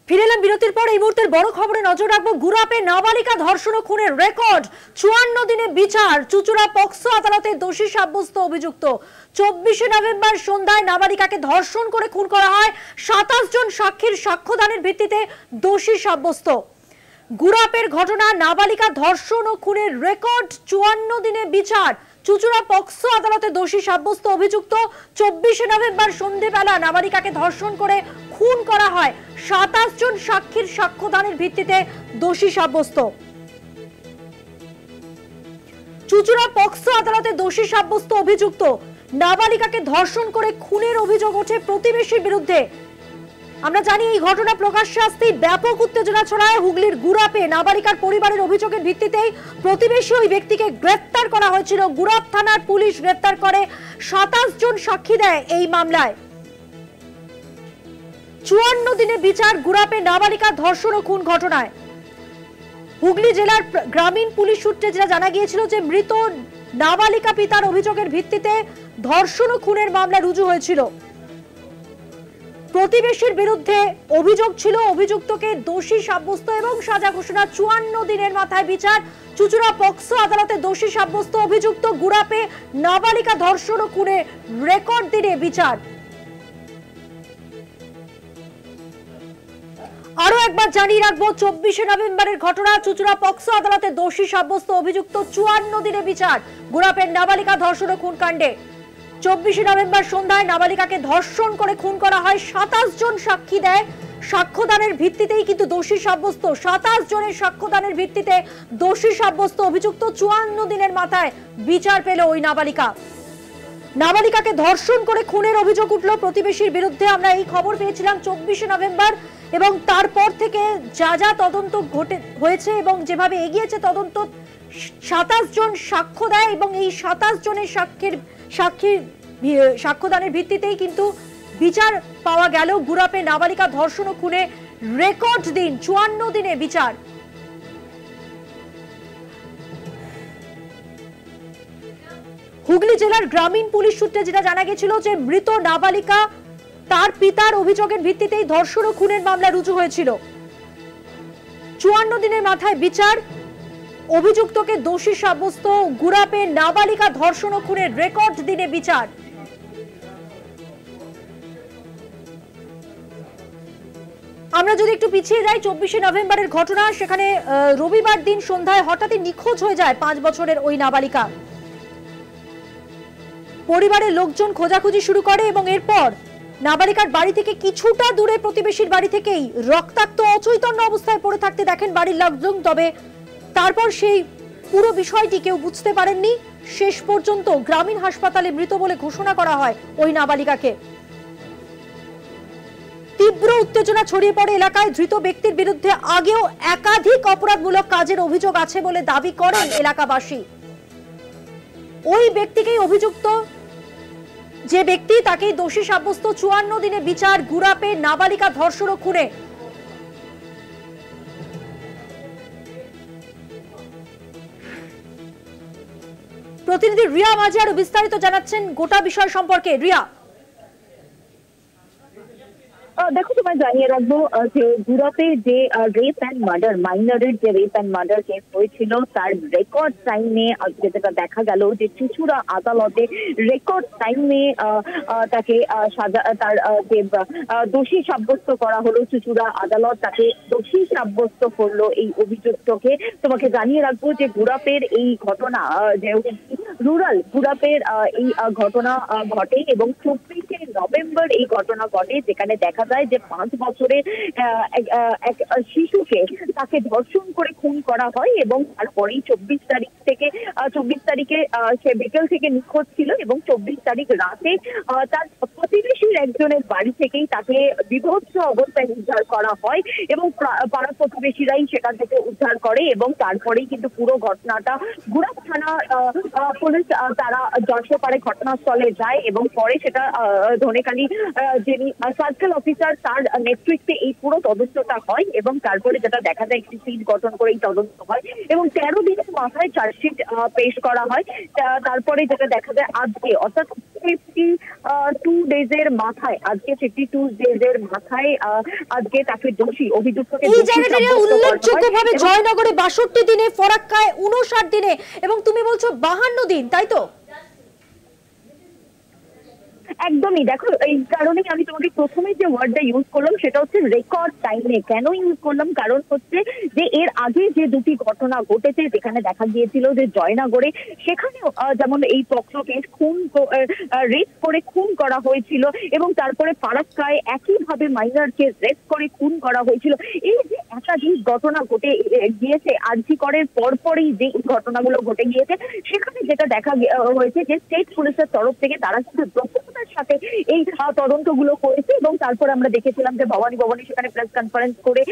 ফিরে এলাম বিরতির পর। এই মুহূর্তের বড় খবরে নজর রাখবো। গুরাপে নাবালিকা ধর্ষণ ও খুনের রেকর্ড, 54 দিনে বিচার। চুঁচুড়া পক্সো আদালতে দোষী সাব্যস্ত অভিযুক্ত। 24 নভেম্বর সন্ধ্যায় নাবালিকাকে ধর্ষণ করে খুন করা হয়। 27 জন সাক্ষীর সাক্ষ্যদানের ভিত্তিতে দোষী সাব্যস্ত। গুরাপের ঘটনা, নাবালিকা ধর্ষণ ও খুনের রেকর্ড, 54 দিনে বিচার। চুঁচুড়া পক্সো আদালতে দোষী সাব্যস্ত অভিযুক্ত। 24 নভেম্বর সন্ধ্যেবেলা নাবালিকাকে ধর্ষণ করে খুন করা হয়। 27 জন সাক্ষীর সাক্ষ্যদানের ভিত্তিতে দোষী সাব্যস্ত। চুঁচুড়া পক্সো আদালতে দোষী সাব্যস্ত অভিযুক্ত। নাবালিকাকে ধর্ষণ করে খুনের অভিযোগ ওঠে প্রতিবেশীর বিরুদ্ধে। আমরা জানি এই ঘটনা প্রকাশ্যে আসতেই ব্যাপক উত্তেজনা ছড়ায় হুগলির গুরাপে। নাবালিকার পরিবারের অভিযোগের ভিত্তিতেই প্রতিবেশী ওই ব্যক্তিকে গ্রেফতার করা হয়েছিল। গুরাপ থানার পুলিশ গ্রেফতার করে 27 জন সাক্ষী দেয় এই মামলায়। 54 দিনে বিচার গুরাপে নাবালিকা ধর্ষণ ও খুন ঘটনায়। হুগলি জেলার গ্রামীণ পুলিশ সূত্রে যেটা জানা গিয়েছিল যে মৃত নাবালিকা পিতার অভিযোগের ভিত্তিতে ধর্ষণ ও খুনের মামলা রুজু হয়েছিল। প্রতিবেশীর বিরুদ্ধে অভিযোগ ছিল, অভিযুক্তকে দোষী সাব্যস্ত এবং সাজা ঘোষণা। 54 দিনের মাথায় বিচার। চুঁচুড়া পক্সো আদালতে দোষী সাব্যস্ত অভিযুক্ত। গুরাপে নাবালিকা ধর্ষণ ও খুনে রেকর্ড দিনে বিচার। আরো একবার জানিয়ে রাখবো, 24 নভেম্বরের ঘটনা। চুঁচুড়া পক্সো আদালতে দোষী সাব্যস্ত অভিযুক্ত। 54 দিনে বিচার গুরাপের নাবালিকা ধর্ষণ ও খুন কাণ্ডে। 24 নভেম্বর সন্ধ্যায় নাবালিকাকে ধর্ষণ করে খুন করা হয়। 27 জন সাক্ষী দেয়, সাক্ষ্যদানের ভিত্তিতেই কিন্তু দোষী সাব্যস্ত। 27 জনের সাক্ষ্যদানের ভিত্তিতে দোষী সাব্যস্ত অভিযুক্ত। 54 দিনের মাথায় বিচার পেল ওই নাবালিকা। নাবালিকাকে ধর্ষণ করে খুনের অভিযোগ উঠল প্রতিবেশীর বিরুদ্ধে। আমরা এই খবর পেয়েছিলাম 24 নভেম্বর এবং তারপর থেকে যা যা তদন্ত হয়েছে এবং যেভাবে এগিয়েছে তদন্ত, 27 জন সাক্ষ্য দেয় এবং এই 27 জনের সাক্ষীর সাক্ষ্যদানের ভিত্তিতেই কিন্তু বিচার পাওয়া গেল। গুরাপে নাবালিকা ধর্ষণ ও খুনে রেকর্ড দিন, 54 দিনে বিচার। হুগলি জেলার গ্রামীণ পুলিশ সূত্রে যেটা জানা গেছিল যে মৃত নাবালিকা তার পিতার অভিযোগের ভিত্তিতেই ধর্ষণ ও খুনের মামলা রুজু হয়েছিল। 54 দিনের মাথায় বিচার। অভিযুক্তকে দোষী সাব্যস্ত। গুরাপে নাবালিকা ধর্ষণ ও খুনের রেকর্ড দিনে বিচার। আমরা যদি একটু পিছিয়ে যাই, 24 নভেম্বরের ঘটনা। সেখানে রবিবার দিন সন্ধ্যায় হঠাৎই নিখোঁজ হয়ে যায় 5 বছরের ওই নাবালিকা। পরিবারের লোকজন খোঁজাখুঁজি শুরু করে এবং এরপর নাবালিকার বাড়ি থেকে কিছুটা দূরে প্রতিবেশীর বাড়ি থেকেই রক্তাক্ত অচৈতন্য অবস্থায় পড়ে থাকতে দেখেন বাড়ির লোকজন। তবে তারপর সেই পুরো বিষয়টি কেউ বুঝতে পারেননি। শেষ পর্যন্ত গ্রামীণ হাসপাতালে মৃত বলে ঘোষণা করা হয় ওই নাবালিকাকে। তীব্র উত্তেজনা ছড়িয়ে পড়ে এলাকায়। ধৃত ব্যক্তির বিরুদ্ধে আগেও একাধিক অপরাধমূলক কাজের অভিযোগ আছে বলে দাবি করেন এলাকাবাসী। ওই ব্যক্তিকেই অভিযুক্ত যে ব্যক্তি, তাকেই দোষী সাব্যস্ত। 54 দিনে বিচার গুরাপে নাবালিকা ধর্ষণ ও খুনে। প্রতিনিধি রিয়া মাঝি আরো বিস্তারিত জানাচ্ছেন গোটা বিষয় সম্পর্কে। রিয়া, দেখো, তোমায় জানিয়ে রাখবো যে গুরাপে যে রেপ অ্যান্ড মার্ডার, মাইনরের যে রেপ অ্যান্ড মার্ডার কেস হয়েছিল তার রেকর্ড টাইমে আজকে যেটা দেখা গেল যে চুঁচুড়া আদালতে রেকর্ড টাইমে তাকে তার যে দোষী সাব্যস্ত করা হলো। চুঁচুড়া আদালত তাকে দোষী সাব্যস্ত করলো এই অভিযুক্তকে। তোমাকে জানিয়ে রাখবো যে গুরাপের এই ঘটনা, যে রুরাল গুরাপের এই ঘটনা ঘটে এবং 24 নভেম্বর এই ঘটনা ঘটে, যেখানে দেখা যায় যে 5 বছরের এক শিশুকে তাকে ধর্ষণ করে খুন করা হয় এবং তারপরেই 24 তারিখে সে বিকেল থেকে নিখোঁজ ছিল এবং 24 তারিখ রাতে তার প্রতিবেশীর একজনের বাড়ি থেকেই তাকে বিভৎস অবস্থায় উদ্ধার করা হয় এবং পাড়া প্রতিবেশীরাই সেখান থেকে উদ্ধার করে এবং তারপরেই কিন্তু পুরো ঘটনাটা গুরাপ থানা পুলিশ তারা যশোপাড়ে ঘটনাস্থলে যায় এবং পরে সেটা ধনেখালি যিনি সার্কেল অফিসার তার নেতৃত্বে এই পুরো তদন্তটা হয় এবং তারপরে যেটা দেখা যায় একটি সিট গঠন করে এই তদন্ত হয় এবং 13 দিনের মাথায় চার্জশিট পেশ করা হয়। তারপরে যেটা দেখা যায় আজকে অর্থাৎ 52 ডেজের মাথায়, আজকে 52 ডেজের মাথায় আজকে তাকে দোষী, অভিযুক্তকে এই জায়গাটা উল্লেখযোগ্যভাবে জয়নগরে 62 দিনে, ফরাক্কায় 59 দিনে, এবং তুমি বলছো 52 দিন, তাই তো? একদমই। দেখো, এই কারণেই আমি তোমাকে প্রথমে যে ওয়ার্ডটা ইউজ করলাম সেটা হচ্ছে রেকর্ড টাইমে। কেন ইউজ করলাম? কারণ হচ্ছে যে এর আগে যে দুটি ঘটনা ঘটেছে যেখানে দেখা গিয়েছিল যে জয়নগরে, সেখানেও যেমন এই পক্সো কেস, রেপ করে খুন করা হয়েছিল, এবং তারপরে ফারাক্কায় একইভাবে মাইনরকে রেপ করে খুন করা হয়েছিল। এই যে একাধিক ঘটনা ঘটে গিয়েছে, আরজি করের পরপরই যে ঘটনাগুলো ঘটে গিয়েছে, সেখানে যেটা দেখা হয়েছে যে স্টেট পুলিশের তরফ থেকে তারা কিন্তু দক্ষতার সাথে এই তদন্তগুলো করেছে। এবং তারপর আমরা দেখেছিলাম যে ভবানী সেখানে প্রেস কনফারেন্স করে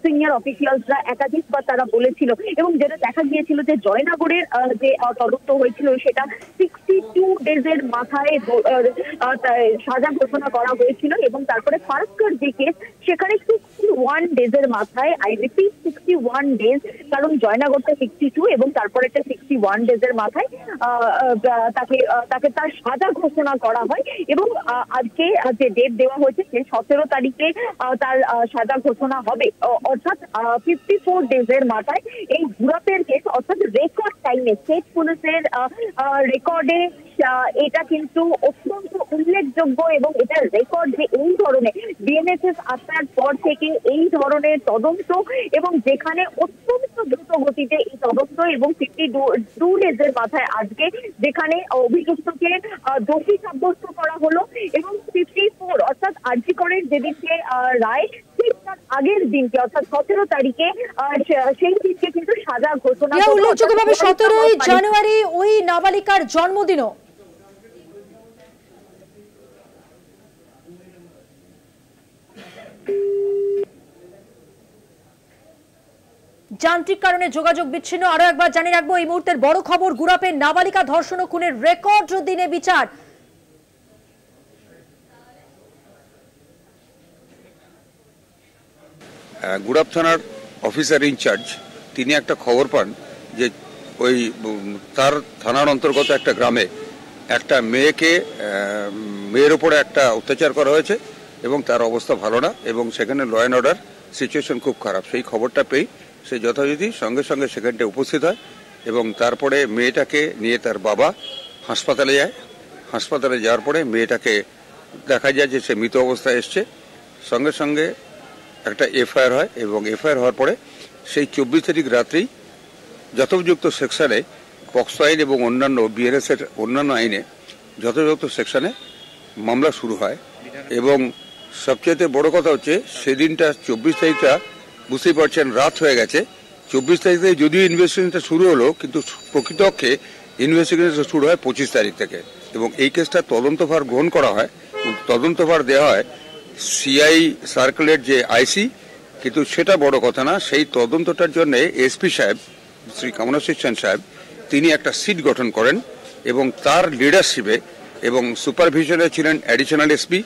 সিনিয়র অফিসিয়ালসরা একাধিকবার তারা বলেছিল, এবং যেটা দেখা গিয়েছিল যে জয়নগরের যে তদন্ত হয়েছিল সেটা 62 ডেজের মাথায় সাজা ঘোষণা করা হয়েছিল, এবং তারপরে ফারাক্কার যে কেস সেখানে 61 ডেজের মাথায়, আই রিপিট 61 ডেজ, কারণ জয়নগরটা 62 এবং তারপরে 61 ডেজের মাথায় তাকে তার সাজা ঘোষণা করা হয়। এবং আজকে যে ডেট দেওয়া হয়েছে সে 17 তারিখে তার সাজা ঘোষণা হবে, অর্থাৎ 54 ডেজের মাথায় এই ঘুরাপের কেস, অর্থাৎ রেকর্ড টাইমে স্টেট পুলিশের রেকর্ডে এটা কিন্তু অত্যন্ত উল্লেখযোগ্য। এবং এটার রেকর্ড যে এই ধরনের বিএনএসএস আসার পর থেকে এই ধরনের তদন্ত, এবং যেখানে অত্যন্ত দ্রুত গতিতে এই তদন্ত, এবং 52 ডেজের মাথায় আজকে যেখানে অভিযুক্তকে দোষী সাব্যস্ত করা হলো, এবং 54 অর্থাৎ আরজি করের যেদিনকে রায়, ঠিক তার আগের দিনকে অর্থাৎ 17 তারিখে সেই দিনকে কিন্তু সাজা ঘোষণা করা। উল্লেখযোগ্যভাবে 17 জানুয়ারি ওই নাবালিকার জন্মদিনও। যান্ত্রিক কারণে যোগাযোগ বিচ্ছিন্ন। আরো একবার জানিয়ে রাখবো এই মুহূর্তের বড় খবর, গুরাপের নাবালিকা ধর্ষণ ও খুনের রেকর্ড দিনে বিচার। গুরাপ থানার অফিসার ইনচার্জ তিনি একটা খবর পান যে ওই তার থানার অন্তর্গত একটা গ্রামে একটা মেয়ের উপরে একটা অত্যাচার করা হয়েছে, এবং তার অবস্থা ভালো না, এবং সেখানে ল অ্যান্ড অর্ডার সিচুয়েশন খুব খারাপ। সেই খবরটা পেয়ে সে যথাযথ সঙ্গে সঙ্গে সেখানটা উপস্থিত হয়, এবং তারপরে মেয়েটাকে নিয়ে তার বাবা হাসপাতালে যায়। হাসপাতালে যাওয়ার পরে মেয়েটাকে দেখা যায় যে সে মৃত অবস্থায় এসছে। সঙ্গে সঙ্গে একটা এফআইআর হয়, এবং এফআইআর হওয়ার পরে সেই 24 তারিখ রাত্রেই যথোপযুক্ত সেকশনে, পক্সো আইন এবং অন্যান্য বিএনএসের অন্যান্য আইনে যথাযথ সেকশনে মামলা শুরু হয়। এবং সবচেয়ে বড় কথা হচ্ছে সেদিনটা 24 তারিখটা বুঝতেই পারছেন রাত হয়ে গেছে। 24 তারিখ থেকে যদিও ইনভেস্টিগেশনটা শুরু হলো, কিন্তু প্রকৃতপক্ষে ইনভেস্টিগেশন শুরু হয় 25 তারিখ থেকে, এবং এই কেসটা তদন্তভার গ্রহণ করা হয়, তদন্তভার দেওয়া হয় সিআই সার্কেলের যে আইসি। কিন্তু সেটা বড় কথা না, সেই তদন্তটার জন্য এসপি সাহেব শ্রী কামনাশীষ সেন সাহেব তিনি একটা সিট গঠন করেন, এবং তার লিডারশিপে এবং সুপারভিশনে ছিলেন অ্যাডিশনাল এসপি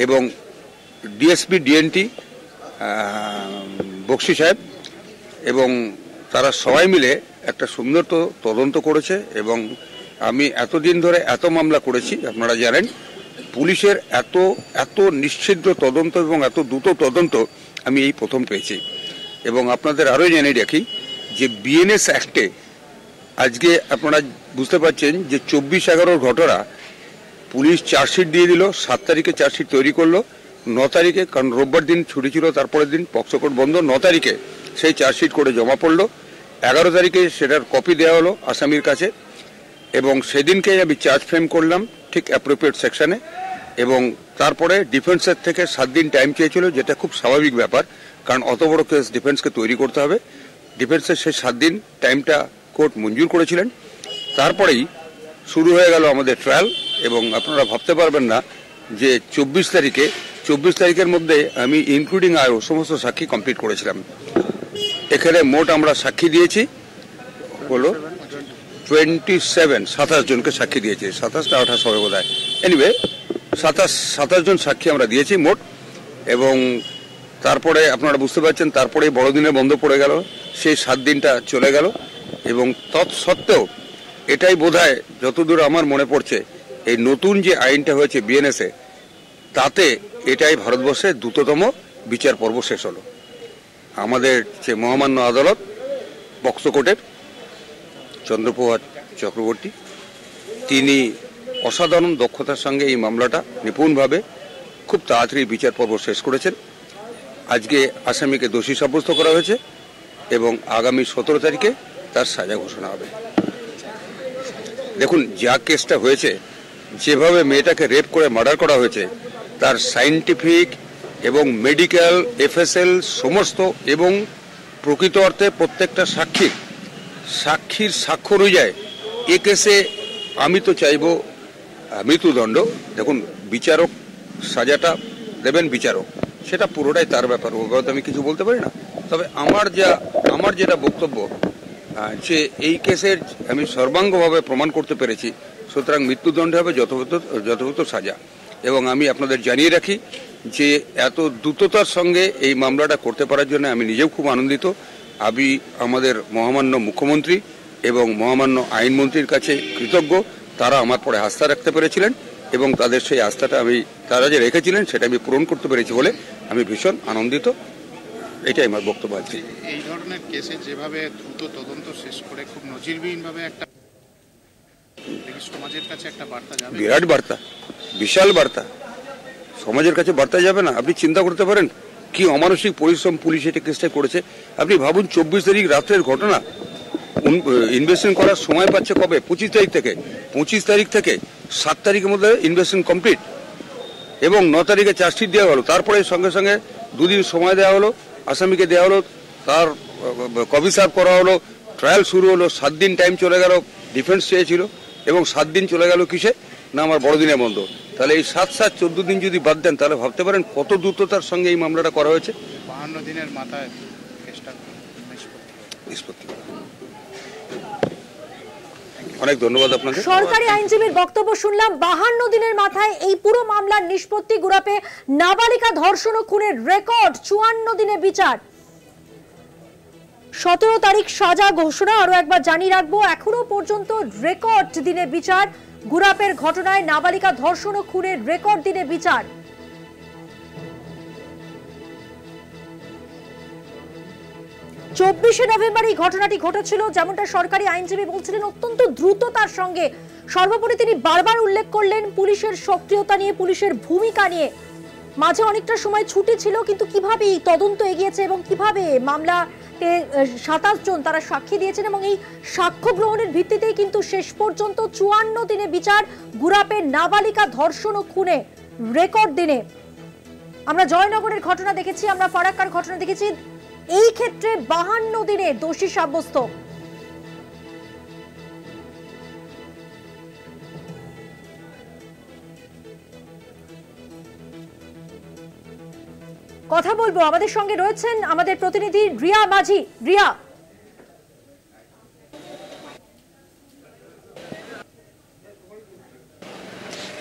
এবং ডিএসপি ডিএনটি বক্সি সাহেব, এবং তারা সবাই মিলে একটা সুন্দর তদন্ত করেছে। এবং আমি এতদিন ধরে এত মামলা করেছি, আপনারা জানেন পুলিশের এত নিশ্চিদ্র তদন্ত এবং এত দ্রুত তদন্ত আমি এই প্রথম পেয়েছি। এবং আপনাদের আরও জানিয়ে রাখি যে বিএনএস অ্যাক্টে আজকে আপনারা বুঝতে পারছেন যে 24/11 ঘটনা পুলিশ চার্জশিট দিয়ে দিল, 7 তারিখে চার্জশিট তৈরি করলো, 9 তারিখে, কারণ রোববার দিন ছুটি ছিল, তারপরের দিন পক্সো কোর্ট বন্ধ, 9 তারিখে সেই চার্জশিট করে জমা পড়লো, 11 তারিখে সেটার কপি দেওয়া হলো আসামির কাছে, এবং সেদিনকে আমি চার্জ ফ্রেম করলাম ঠিক অ্যাপ্রোপ্রিয়েট সেকশনে। এবং তারপরে ডিফেন্সের থেকে 7 দিন টাইম চেয়েছিল, যেটা খুব স্বাভাবিক ব্যাপার, কারণ অত বড় কেস ডিফেন্সকে তৈরি করতে হবে। ডিফেন্সের সেই 7 দিন টাইমটা কোর্ট মঞ্জুর করেছিলেন। তারপরেই শুরু হয়ে গেল আমাদের ট্রায়াল, এবং আপনারা ভাবতে পারবেন না যে 24 তারিখের মধ্যে আমি ইনক্লুডিং আরও সমস্ত সাক্ষী কমপ্লিট করেছিলাম। এখানে মোট আমরা সাক্ষী দিয়েছি হলো 27 জনকে সাক্ষী দিয়েছি, 27 না 28 হবে বোধ হয়, এনিওয়ে 27 জন সাক্ষী আমরা দিয়েছি মোট। এবং তারপরে আপনারা বুঝতে পারছেন তারপরে বড়দিনে বন্ধ পড়ে গেল, সেই 7 দিনটা চলে গেল। এবং তৎসত্ত্বেও এটাই বোধহয় যতদূর আমার মনে পড়ছে এই নতুন যে আইনটা হয়েছে বিএনএসএ, তাতে এটাই ভারতবর্ষের দ্রুততম বিচার পর্ব শেষ হলো। আমাদের যে মহামান্য আদালত বক্সো কোর্টের চন্দ্রপ্রভাত চক্রবর্তী, তিনি অসাধারণ দক্ষতার সঙ্গে এই মামলাটা নিপুণভাবে খুব তাড়াতাড়ি বিচার পর্ব শেষ করেছেন। আজকে আসামিকে দোষী সাব্যস্ত করা হয়েছে এবং আগামী 17 তারিখে তার সাজা ঘোষণা হবে। দেখুন, যা কেসটা হয়েছে, যেভাবে মেয়েটাকে রেপ করে মার্ডার করা হয়েছে, তার সায়েন্টিফিক এবং মেডিকেল এফএসএল সমস্ত এবং প্রকৃত অর্থে প্রত্যেকটা সাক্ষীর সাক্ষ্য অনুযায়ী এ কেসে আমি তো চাইব মৃত্যুদণ্ড। দেখুন, বিচারক সাজাটা দেবেন বিচারক, সেটা পুরোটাই তার ব্যাপার, ও ব্যাপারে আমি কিছু বলতে পারি না। তবে আমার যেটা বক্তব্য, যে এই কেসের আমি সর্বাঙ্গভাবে প্রমাণ করতে পেরেছি, সুতরাং মৃত্যুদণ্ড হবে যথাযথ সাজা। এবং আমি আপনাদের জানিয়ে রাখি যে এত দ্রুততার সঙ্গে এই মামলাটা করতে পারার জন্য আমি নিজেও খুব আনন্দিত। আমি আমাদের মহামান্য মুখ্যমন্ত্রী এবং মহামান্য আইনমন্ত্রীর কাছে কৃতজ্ঞ। তারা আমার পরে আস্থা রাখতে পেরেছিলেন এবং তাদের সেই আস্থাটা তারা যে রেখেছিলেন সেটা আমি পূরণ করতে পেরেছি বলে আমি ভীষণ আনন্দিত। এটাই আমার বক্তব্য আছে। এই ধরনের কেসে যেভাবে দ্রুত তদন্ত শেষ করে খুব নজিরবিহীনভাবে একটা সমাজের কাছে একটা বার্তা যাবে, বিরাট বার্তা, বিশাল বার্তা। সমাজের কাছে বার্তা যাবে না? আপনি চিন্তা করতে পারেন কি অমানসিক পরিশ্রম পুলিশ এটা কেসটা করেছে। আপনি ভাবুন, 24 তারিখ রাত্রের ঘটনা, ইনভেস্টিগেশন করার সময় পাচ্ছে কবে? 25 তারিখ থেকে। 25 তারিখ থেকে 7 তারিখের মধ্যে ইনভেস্টিগেশন কমপ্লিট এবং 9 তারিখে চার্জশিট দেওয়া হলো। তারপরে সঙ্গে সঙ্গে 2 দিন সময় দেওয়া হলো, আসামিকে দেওয়া হলো, তার কপি সার্ভ করা হলো, ট্রায়াল শুরু হলো। 7 দিন টাইম চলে গেল, ডিফেন্স চেয়েছিল, এবং 7 দিন চলে গেল কিসে না আমার বড়দিনের বন্ধ। তাহলে এই 7-7 14 দিন যদি বাদ দেন, তাহলে ভাবতে পারেন কত দ্রুততার সঙ্গে এই মামলাটা করা হয়েছে। 52 দিনের মাথায় কেসটা নিষ্পত্তি। অনেক ধন্যবাদ আপনাকে। সরকারি আইনজীবীর বক্তব্য শুনলাম। 52 দিনের মাথায় এই পুরো মামলার নিষ্পত্তি। গুরাপে নাবালিকা ধর্ষণ ও খুনের রেকর্ড, 54 দিনে বিচার, 17 তারিখ সাজা ঘোষণা। আরো একবার জানিয়ে রাখবো, এখনো পর্যন্ত রেকর্ড দিনে বিচার। গুরাপের ঘটনায় নাবালিকা ধর্ষণ ও খুনের রেকর্ড দিনে বিচার। 24শে নভেম্বর এই ঘটনাটি ঘটেছিল। যেমনটা সরকারি আইনজীবী বলছিলেন, অত্যন্ত দ্রুততার সঙ্গে। সর্বোপরি তিনি বারবার উল্লেখ করলেন পুলিশের সক্রিয়তা নিয়ে, পুলিশের ভূমিকা নিয়ে। মাঝে অনেকটা সময় ছুটি ছিল, কিন্তু কিভাবে এই তদন্ত এগিয়েছে এবং কিভাবে মামলাতে 27 জন তারা সাক্ষী দিয়েছেন এবং এই সাক্ষ্য গ্রহণের ভিত্তিতেই কিন্তু শেষ পর্যন্ত 54 দিনে বিচার। গুরাপের নাবালিকা ধর্ষণ ও খুনে রেকর্ড দিনে। আমরা জয়নগরের ঘটনা দেখেছি, আমরা ফারাক্কার ঘটনা দেখেছি, এই ক্ষেত্রে 52 দিনে দোষী সাব্যস্ত। কথা বলবো, আমাদের সঙ্গে রয়েছেন আমাদের প্রতিনিধি রিয়া মাঝি। রিয়া,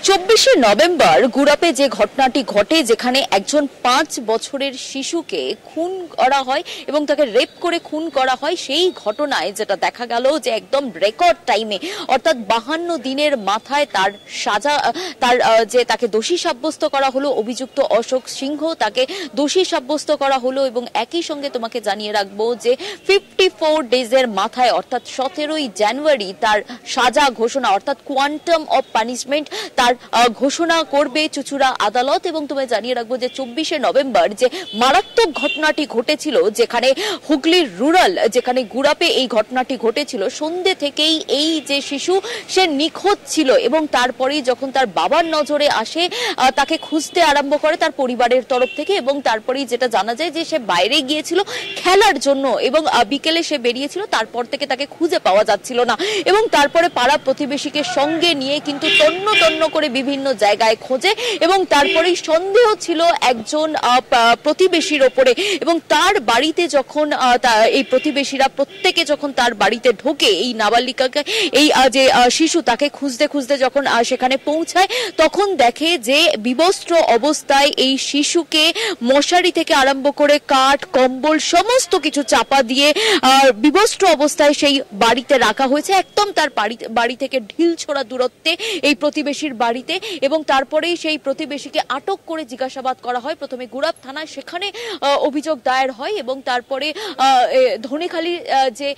24শে নভেম্বর গুরাপে যে ঘটনাটি ঘটে, যেখানে একজন 5 বছরের শিশুকে খুন করা হয় এবং তাকে রেপ করে খুন করা হয়, সেই ঘটনায় যেটা দেখা গেল যে একদম রেকর্ড টাইমে, অর্থাৎ 52 দিনের মাথায় তার সাজা, যে তাকে দোষী সাব্যস্ত করা হলো। অভিযুক্ত অশোক সিংহ, তাকে দোষী সাব্যস্ত করা হলো এবং একই সঙ্গে তোমাকে জানিয়ে রাখবো যে 54 ডেজের মাথায়, অর্থাৎ 17ই জানুয়ারি তার সাজা ঘোষণা, অর্থাৎ কোয়ান্টাম অফ পানিশমেন্ট তার ঘোষণা করবে চুচুড়া আদালত। এবং তোমায় জানিয়ে রাখবো যে 24শে নভেম্বর যে মারাত্মক ঘটনাটি ঘটেছিল, যেখানে হুগলির রুরাল, যেখানে গুরাপে এই ঘটনাটি ঘটেছিল, সন্ধ্যে থেকেই এই যে শিশু সে নিখোঁজ ছিল এবং তারপরেই যখন তার বাবার নজরে আসে, তাকে খুঁজতে আরম্ভ করে তার পরিবারের তরফ থেকে। এবং তারপরেই যেটা জানা যায় যে সে বাইরে গিয়েছিল খেলার জন্য এবং বিকেলে সে বেরিয়েছিল, তারপর থেকে তাকে খুঁজে পাওয়া যাচ্ছিল না। এবং তারপরে পাড়া প্রতিবেশীকে সঙ্গে নিয়ে কিন্তু তন্ন তন্ন করে করে বিভিন্ন জায়গায় খোঁজে এবং তারপরেই সন্দেহ ছিল একজন প্রতিবেশীর ওপরে এবং তার বাড়িতে যখন এই প্রতিবেশীরা প্রত্যেকে যখন তার বাড়িতে ঢোকে এই নাবালিকাকে এই যে শিশু তাকে খুঁজতে খুঁজতে যখন সেখানে পৌঁছায় তখন দেখে যে বিবস্ত্র অবস্থায় এই শিশুকে মশারি থেকে আরম্ভ করে কাঠ কম্বল সমস্ত কিছু চাপা দিয়ে বিবস্ত্র অবস্থায় সেই বাড়িতে রাখা হয়েছে, একদম তার বাড়ি থেকে ঢিল ছোড়া দূরত্বে এই প্রতিবেশীর বাড়িতে। এবং তারপরেই সেই প্রতিবেশীকে আটক করে জিজ্ঞাসাবাদ করা হয় প্রথমে গুড়াপ থানায়, সেখানে অভিযোগ দায়ের হয় এবং তারপরে ধনেখালির যে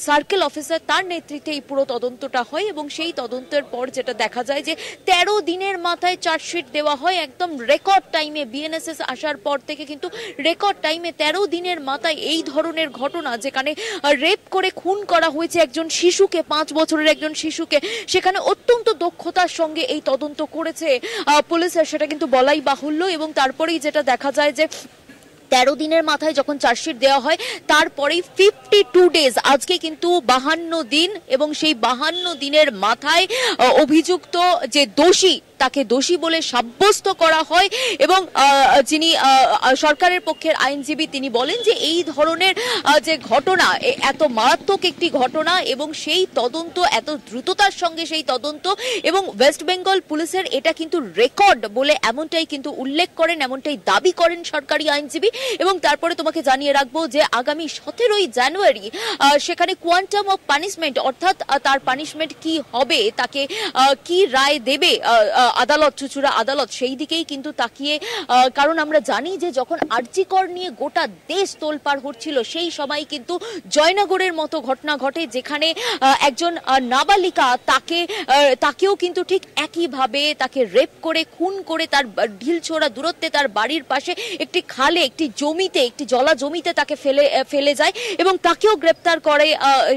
সার্কেল অফিসার তার নেতৃত্বে এই পুরো তদন্তটা হয় এবং সেই তদন্তের পর যেটা দেখা যায় যে 13 দিনের মাথায় চার্জশিট দেওয়া হয়। একদম রেকর্ড টাইমে বিএনএসএস আসার পর থেকে কিন্তু রেকর্ড টাইমে 13 দিনের মাথায় এই ধরনের ঘটনা, যেখানে রেপ করে খুন করা হয়েছে একজন শিশুকে, 5 বছরের একজন শিশুকে, সেখানে অত্যন্ত দক্ষতার সঙ্গে এই তদন্ত করেছে পুলিশের, সেটা কিন্তু বলাই বাহুল্য। এবং তারপরেই যেটা দেখা যায় যে 13 দিনের মাথায় যখন চার্জশিট দেওয়া হয় তারপরেই 52 ডেজ, আজকে কিন্তু 52 দিন, এবং সেই 52 দিনের মাথায় অভিযুক্ত যে দোষী তাকে দোষী বলে সাব্যস্ত করা হয়। এবং যিনি সরকারের পক্ষের আইনজীবী তিনি বলেন যে এই ধরনের যে ঘটনা, এত মারাত্মক একটি ঘটনা এবং সেই তদন্ত এত দ্রুততার সঙ্গে সেই তদন্ত, এবং ওয়েস্ট বেঙ্গল পুলিশের এটা কিন্তু রেকর্ড বলে এমনটাই কিন্তু উল্লেখ করেন, এমনটাই দাবি করেন সরকারি আইনজীবী। এবং তারপরে তোমাকে জানিয়ে রাখবো যে আগামী 17ই জানুয়ারি সেখানে কোয়ান্টাম অফ পানিশমেন্ট, অর্থাৎ তার পানিশমেন্ট কি হবে, তাকে কি রায় দেবে আদালত, চুঁচুড়া আদালত, সেই দিকেই কিন্তু তাকিয়ে। কারণ আমরা জানি যে যখন আরজি কর নিয়ে গোটা দেশ তোলপাড় হচ্ছিল সেই সময় কিন্তু জয়নগরের মতো ঘটনা ঘটে, যেখানে একজন নাবালিকা তাকেও কিন্তু ঠিক একইভাবে তাকে রেপ করে খুন করে তার ঢিলছোড়া দূরত্বে তার বাড়ির পাশে একটি খালে, একটি জমিতে, একটি জলা জমিতে তাকে ফেলে যায় এবং তাকেও গ্রেপ্তার করে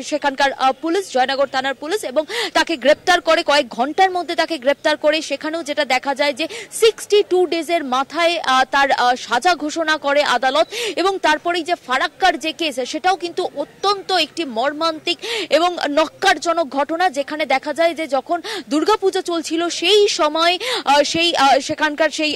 সেখানকার পুলিশ, জয়নগর থানার পুলিশ, এবং তাকে গ্রেপ্তার করে কয়েক ঘন্টার মধ্যে তাকে গ্রেপ্তার করে। সেখানেও যেটা দেখা যায় যে 62 ডেজের মাথায় তার সাজা ঘোষণা করে আদালত। এবং তারপরেই যে ফারাক্কার যে কেস, সেটাও কিন্তু অত্যন্ত একটি মর্মান্তিক এবং নক্কারজনক ঘটনা, যেখানে দেখা যায় যে যখন দুর্গাপূজা চলছিল সেই সময় সেখানকার সেই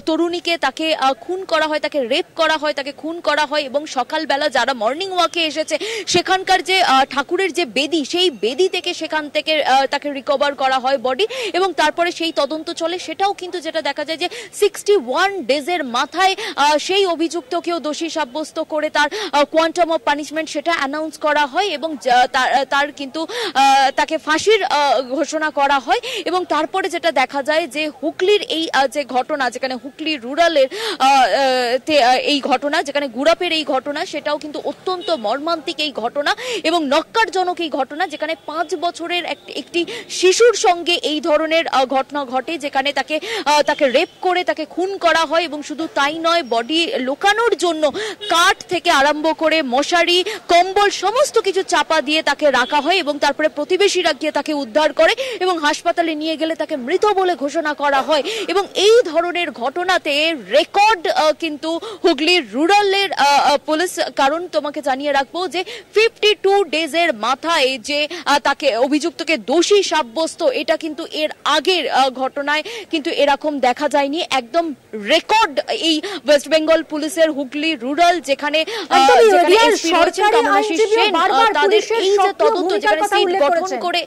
তরুণীকে তাকে খুন করা হয়, তাকে রেপ করা হয়, তাকে খুন করা হয়। এবং সকালবেলা যারা মর্নিং ওয়াকে এসেছে সেখানকার যে ঠাকুরের যে বেদি, সেই বেদি থেকে সেখান থেকে তাকে রিকভার করা হয় বডি, এবং তারপরে সেই তদন্ত চলে। সেটাও কিন্তু যেটা দেখা যায় যে 61 ডেজের মাথায় সেই অভিযুক্তকেও দোষী সাব্যস্ত করে তার কোয়ান্টাম অফ পানিশমেন্ট সেটা অ্যানাউন্স করা হয় এবং তার কিন্তু তাকে ফাঁসির ঘোষণা করা হয়। এবং তারপরে যেটা দেখা যায় যে হুগলির এই যে ঘটনা, যেখানে হুগলি রুরালের এই ঘটনা, যেখানে গুড়াপের এই ঘটনা, সেটাও কিন্তু অত্যন্ত মর্মান্তিক এই ঘটনা এবং নক্কারজনক এই ঘটনা, যেখানে 5 বছরের একটি শিশুর সঙ্গে এই ধরনের ঘটনা ঘটে, যেখানে তাকে রেপ করে তাকে খুন করা হয়। এবং শুধু তাই নয়, বডি লুকানোর জন্য কাঠ থেকে আরম্ভ করে মশারি কম্বল সমস্ত কিছু চাপা দিয়ে তাকে রাখা হয় এবং তারপরে প্রতিবেশীরা গিয়ে তাকে উদ্ধার করে এবং হাসপাতালে নিয়ে গেলে তাকে মৃত বলে ঘোষণা করা হয়। এবং এই ধরনের ঘটনাতে রেকর্ড কিন্তু হুগলির রুরালের পুলিশ, কারণ তোমাকে জানিয়ে রাখবো যে 52 ডেজের মাথায় যে তাকে অভিযুক্তকে দোষী সাব্যস্ত, এটা কিন্তু এর আগের ঘটনায় কিন্তু এরকম দেখা যায়নি। একদম রেকর্ড এই ওয়েস্ট বেঙ্গল পুলিশের হুগলি রুরাল, যেখানে এসপি রয়েছেন কমলাশিস সেন, তাদের এই যে তদন্ত, যেখানে সিট গঠন করে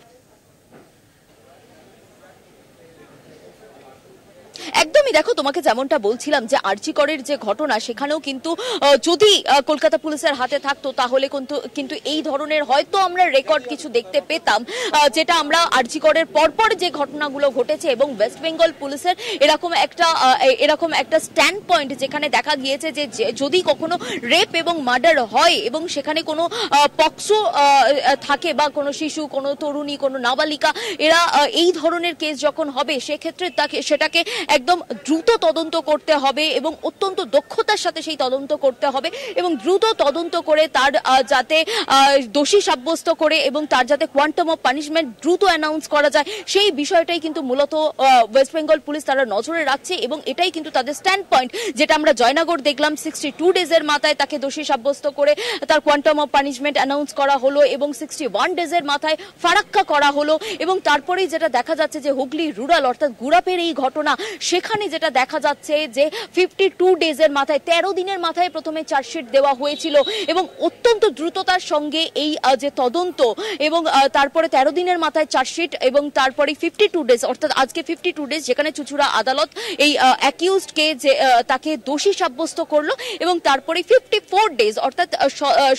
একদমই দেখো, তোমাকে যেমনটা বলছিলাম যে আরজি করের যে ঘটনা, সেখানেও কিন্তু যদি কলকাতা পুলিশের হাতে থাকতো তাহলে কিন্তু এই ধরনের হয়তো আমরা রেকর্ড কিছু দেখতে পেতাম, যেটা আমরা আরজি করের পরপর যে ঘটনাগুলো ঘটেছে। এবং ওয়েস্ট বেঙ্গল পুলিশের এরকম একটা স্ট্যান্ড পয়েন্ট, যেখানে দেখা গিয়েছে যে যদি কখনো রেপ এবং মার্ডার হয় এবং সেখানে কোনো পক্সো থাকে বা কোনো শিশু, কোনো তরুণী, কোনো নাবালিকা, এরা এই ধরনের কেস যখন হবে সেক্ষেত্রে সেটাকে একদম দ্রুত তদন্ত করতে হবে এবং অত্যন্ত দক্ষতার সাথে সেই তদন্ত করতে হবে এবং দ্রুত তদন্ত করে তার যাতে দোষী সাব্যস্ত করে এবং তার যাতে কোয়ান্টাম অফ পানিশমেন্ট দ্রুত অ্যানাউন্স করা যায় সেই বিষয়টাই কিন্তু মূলত ওয়েস্ট বেঙ্গল পুলিশ তারা নজরে রাখছে এবং এটাই কিন্তু তাদের স্ট্যান্ড পয়েন্ট, যেটা আমরা জয়নগর দেখলাম 62 ডেজের মাথায় তাকে দোষী সাব্যস্ত করে তার কোয়ান্টাম অফ পানিশমেন্ট অ্যানাউন্স করা হলো এবং 61 ডেজের মাথায় ফারাক্কা করা হলো এবং তারপরেই যেটা দেখা যাচ্ছে যে হুগলি রুরাল অর্থাৎ গুড়াপের এই ঘটনা, সেখানে যেটা দেখা যাচ্ছে যে 52 ডেজের মাথায় 13 দিনের মাথায় প্রথমে চার্জশিট দেওয়া হয়েছিল এবং অত্যন্ত দ্রুততার সঙ্গে এই যে তদন্ত এবং তারপরে 13 দিনের মাথায় চার্জশিট এবং তারপরে 52 ডেজ অর্থাৎ আজকে 52 ডেজ যেখানে চুঁচুড়া আদালত এই অ্যাকিউজডকে যে তাকে দোষী সাব্যস্ত করলো এবং তারপরে 54 ডেজ অর্থাৎ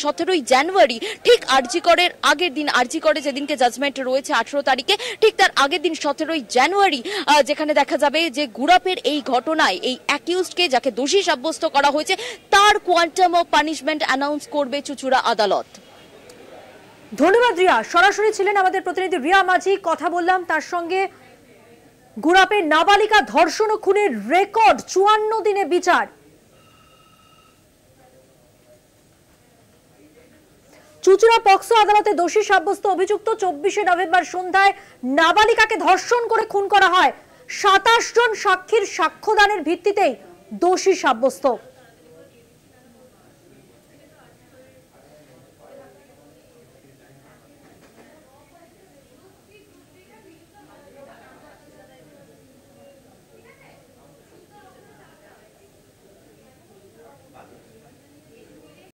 17ই জানুয়ারি ঠিক আরজি করের আগের দিন, আরজি করে যেদিনকে জাজমেন্ট রয়েছে 18 তারিখে, ঠিক তার আগের দিন 17ই জানুয়ারি যেখানে দেখা যাবে যে গুড়াপের এই ঘটনায় এই অ্যাকিউজডকে যাকে দোষী সাব্যস্ত করা হয়েছে তার কোয়ান্টাম অফ পানিশমেন্ট অ্যানাউন্স করবে চুঁচুড়া আদালত। ধন্যবাদ রিয়া, সরাসরি ছিলেন আমাদের প্রতিনিধি রিয়া মাঝি, কথা বললাম তার সঙ্গে। গুড়াপের নাবালিকা ধর্ষণ ও খুনের রেকর্ড 54 দিনে বিচার। চুঁচুড়া পক্সো আদালতে দোষী সাব্যস্ত অভিযুক্ত 24শে নভেম্বর সন্ধ্যায় নাবালিকাকে ধর্ষণ করে খুন করা হয়। 27 জন সাক্ষীর সাক্ষ্যদানের ভিত্তিতেই দোষী সাব্যস্ত।